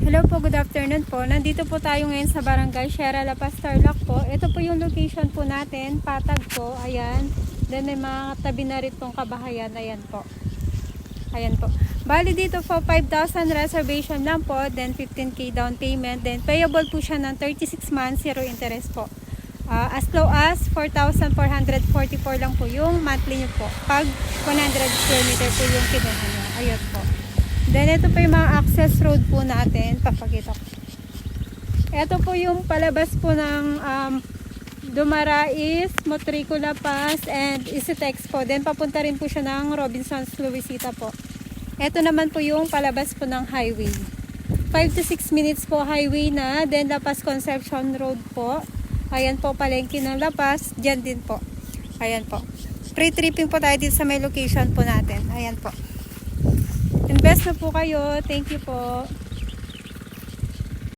Hello po, good afternoon po. Nandito po tayo ngayon sa Barangay Sierra La Paz, Tarlac po. Ito po yung location po natin, Patag po, ayan. Then may mga tabi na rin pong kabahayan, ayan po. Ayan po. Bali dito po, 5,000 reservation lang po, then 15K down payment, then payable po siya ng 36 months, zero interest po. As low as 4,444 lang po yung monthly nyo po. Pag 100 square meter po yung kinuha nyo. Ayan po. Then ito po yung mga access road po natin. Papakita ko. Ito po yung palabas po ng Dumarais, Motricola Pass, and Isitex po. Then papunta rin po siya ng Robinsons Luisita po. Ito naman po yung palabas po ng highway. 5 to 6 minutes po highway na. Then La Paz Concepcion Road po. Ayan po, palengke ng La Paz. Diyan din po. Ayan po. Free tripping po tayo dito sa may location po natin. Ayan po. Invest na po kayo. Thank you po.